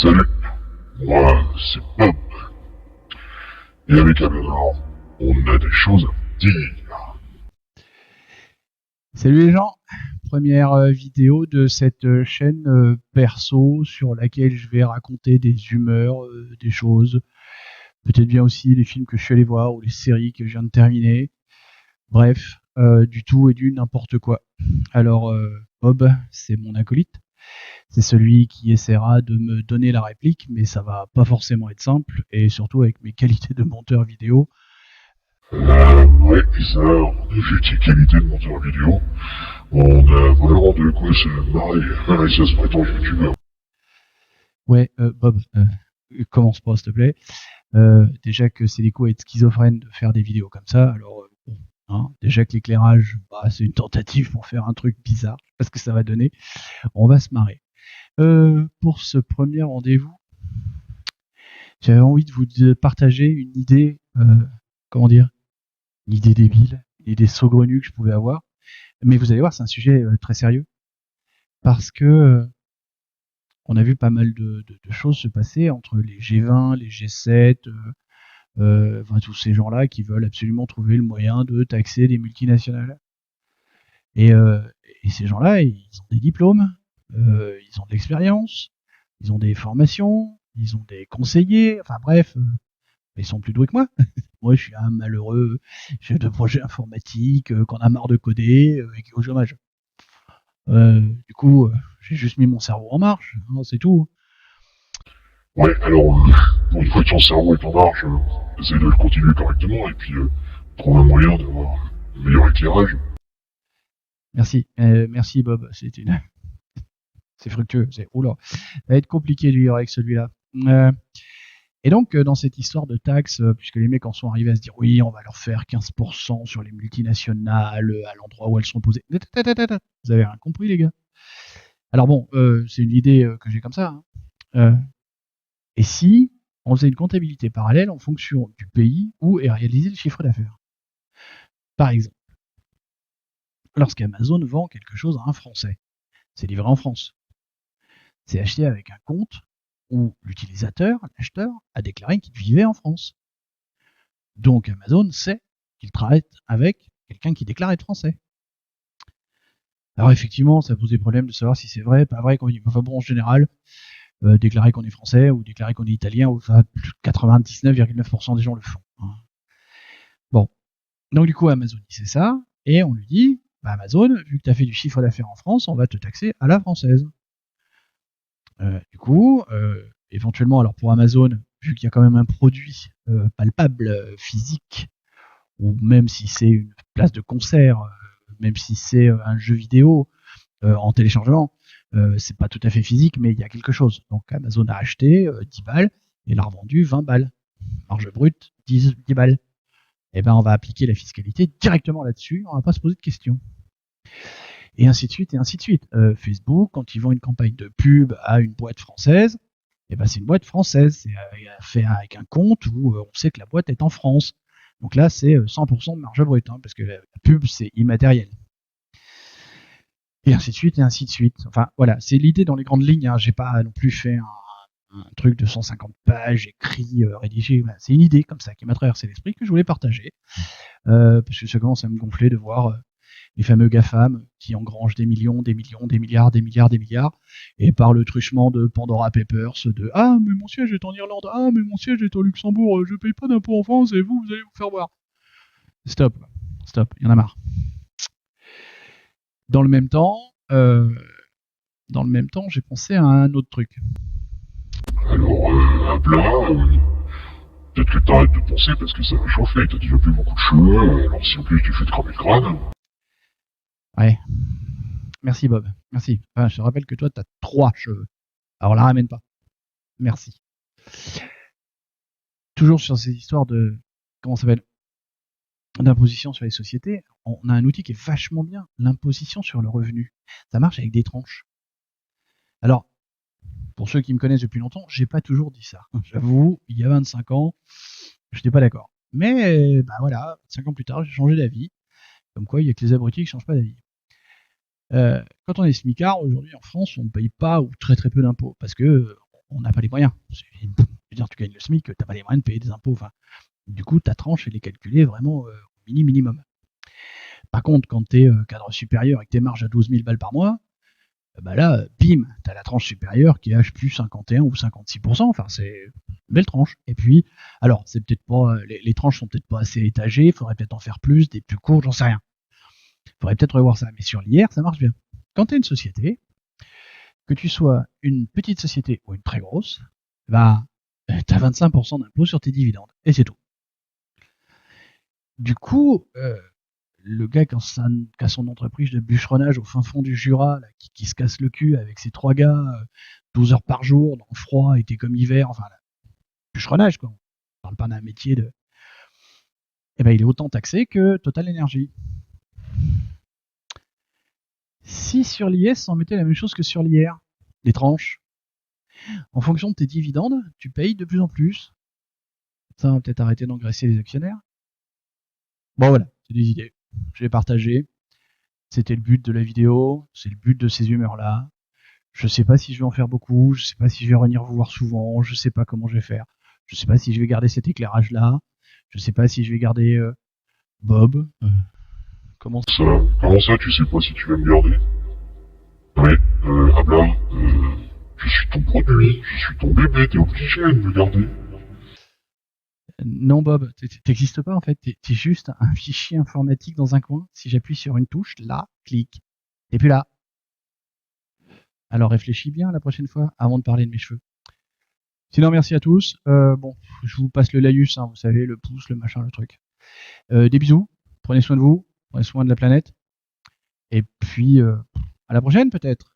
Salut, moi c'est Bob, et avec Abelard, on a des choses à vous dire. Salut les gens, première vidéo de cette chaîne perso sur laquelle je vais raconter des humeurs, des choses, peut-être bien aussi les films que je suis allé voir ou les séries que je viens de terminer. Bref, du tout et du n'importe quoi. Alors Bob, c'est mon acolyte, c'est celui qui essaiera de me donner la réplique, mais ça va pas forcément être simple, et surtout avec mes qualités de monteur vidéo. Ouais, bizarre, on a vu tes qualités de monteur vidéo, on a vraiment de quoi se marrer, et ça se prétend youtubeur. Ouais, Bob, commence pas s'il te plaît. Déjà que c'est des coups à être schizophrène de faire des vidéos comme ça, alors bon, hein, déjà que l'éclairage, bah, c'est une tentative pour faire un truc bizarre, je sais pas ce que ça va donner, on va se marrer. Pour ce premier rendez-vous, j'avais envie de vous partager une idée, comment dire, une idée débile, une idée saugrenue que je pouvais avoir, mais vous allez voir, c'est un sujet très sérieux, parce que on a vu pas mal de choses se passer entre les G20, les G7, enfin, tous ces gens-là qui veulent absolument trouver le moyen de taxer les multinationales. Et, euh, et ces gens-là, ils ont des diplômes, ils ont de l'expérience, ils ont des formations, ils ont des conseillers, enfin bref, ils sont plus doués que moi. Moi, je suis un malheureux chef de projet informatique qu'on a marre de coder et qui est au chômage. Du coup, j'ai juste mis mon cerveau en marche, hein, c'est tout. Ouais, alors, pour une fois que ton cerveau est en marche, essaye de le continuer correctement, et puis trouve un moyen d'avoir un meilleur éclairage. Merci, merci Bob, c'est fructueux, c'est oula, ça va être compliqué de vivre avec celui-là. Et donc, dans cette histoire de taxes, puisque les mecs en sont arrivés à se dire oui, on va leur faire 15% sur les multinationales à l'endroit où elles sont posées. Vous avez rien compris, les gars. Alors bon, c'est une idée que j'ai comme ça, hein. Euh, et si on faisait une comptabilité parallèle en fonction du pays où est réalisé le chiffre d'affaires? Par exemple, lorsqu'Amazon vend quelque chose à un Français, c'est livré en France. C'est acheté avec un compte où l'utilisateur, l'acheteur, a déclaré qu'il vivait en France. Donc Amazon sait qu'il travaille avec quelqu'un qui déclare être français. Alors effectivement, ça pose des problèmes de savoir si c'est vrai, pas vrai. Enfin bon, en général, déclarer qu'on est français ou déclarer qu'on est italien, enfin, 99,9% des gens le font, hein. Bon, donc du coup, Amazon il sait ça, et on lui dit, bah, Amazon, vu que tu as fait du chiffre d'affaires en France, on va te taxer à la française. Du coup, éventuellement, alors pour Amazon, vu qu'il y a quand même un produit palpable, physique, ou même si c'est une place de concert, même si c'est un jeu vidéo en téléchargement, c'est pas tout à fait physique, mais il y a quelque chose. Donc Amazon a acheté 10 balles et l'a revendu 20 balles. Marge brute, 10 balles. Et ben on va appliquer la fiscalité directement là-dessus, on va pas se poser de questions. Et ainsi de suite, et ainsi de suite. Facebook, quand ils vendent une campagne de pub à une boîte française, et ben c'est une boîte française, c'est fait avec un compte où on sait que la boîte est en France. Donc là, c'est 100% de marge brute, hein, parce que la pub, c'est immatériel. Et ainsi de suite, et ainsi de suite. Enfin, voilà, c'est l'idée dans les grandes lignes, hein. J'ai pas non plus fait un truc de 150 pages, écrit, rédigé. Voilà. C'est une idée comme ça qui m'a traversé l'esprit que je voulais partager. Parce que ça commence à me gonfler de voir les fameux GAFAM qui engrangent des millions, des millions, des milliards, des milliards, des milliards, et par le truchement de Pandora Papers, de ah, mais mon siège est en Irlande, ah, mais mon siège est au Luxembourg, je paye pas d'impôts en France, et vous allez vous faire voir. Stop, stop, il y en a marre. Dans le même temps, euh, j'ai pensé à un autre truc. Alors, à plat, peut-être que t'arrêtes de penser parce que ça va chauffer, t'as déjà plus beaucoup de cheveux, alors si en plus tu fais te cramer le crâne. Ouais, merci Bob, merci. Enfin, je te rappelle que toi, t'as 3 cheveux. Alors la ramène pas. Merci. Toujours sur ces histoires de, comment ça s'appelle, d'imposition sur les sociétés, on a un outil qui est vachement bien, l'imposition sur le revenu. Ça marche avec des tranches. Alors, pour ceux qui me connaissent depuis longtemps, j'ai pas toujours dit ça. J'avoue, il y a 25 ans, je n'étais pas d'accord. Mais bah voilà, 5 ans plus tard, j'ai changé d'avis. Comme quoi, il y a que les abrutis qui changent pas d'avis. Quand on est smicard, aujourd'hui en France, on ne paye pas ou très très peu d'impôts parce que on n'a pas les moyens. Je veux dire, tu gagnes le SMIC, t'as pas les moyens de payer des impôts. Enfin, du coup, ta tranche, elle est calculée vraiment au minimum. Par contre, quand t'es cadre supérieur et que tes marges à 12 000 balles par mois, bah là, bim, t'as la tranche supérieure qui est H plus 51 ou 56%. Enfin, c'est une belle tranche. Et puis, alors, c'est peut-être pas, les tranches sont peut-être pas assez étagées. Il faudrait peut-être en faire plus, des plus courts, j'en sais rien. Il faudrait peut-être revoir ça. Mais sur l'IR, ça marche bien. Quand t'es une société, que tu sois une petite société ou une très grosse, bah, t'as 25% d'impôt sur tes dividendes. Et c'est tout. Du coup, le gars qui a son entreprise de bûcheronnage au fin fond du Jura, là, qui se casse le cul avec ses 3 gars, 12 heures par jour, dans le froid, été comme hiver, enfin, là, bûcheronnage, quoi. On parle pas d'un métier de. Eh ben, il est autant taxé que Total Energy. Si sur l'IS, on mettait la même chose que sur l'IR, les tranches, en fonction de tes dividendes, tu payes de plus en plus. Ça, on va peut-être arrêter d'engraisser les actionnaires. Bon, voilà, c'est des idées. Je vais partager. C'était le but de la vidéo, c'est le but de ces humeurs-là. Je sais pas si je vais en faire beaucoup, je sais pas si je vais revenir vous voir souvent, je sais pas comment je vais faire. Je sais pas si je vais garder cet éclairage-là. Je sais pas si je vais garder Bob. Comment ça, tu sais pas si tu vas me garder? Ouais, Abla, je suis ton produit, je suis ton bébé, t'es obligé de me garder. Non, Bob, t'existes pas en fait. T'es juste un fichier informatique dans un coin. Si j'appuie sur une touche, là, clic. T'es plus là. Alors réfléchis bien la prochaine fois avant de parler de mes cheveux. Sinon, merci à tous. Bon, je vous passe le laïus, hein, vous savez, le pouce, le machin, le truc. Des bisous. Prenez soin de vous. Prenez soin de la planète. Et puis, à la prochaine peut-être.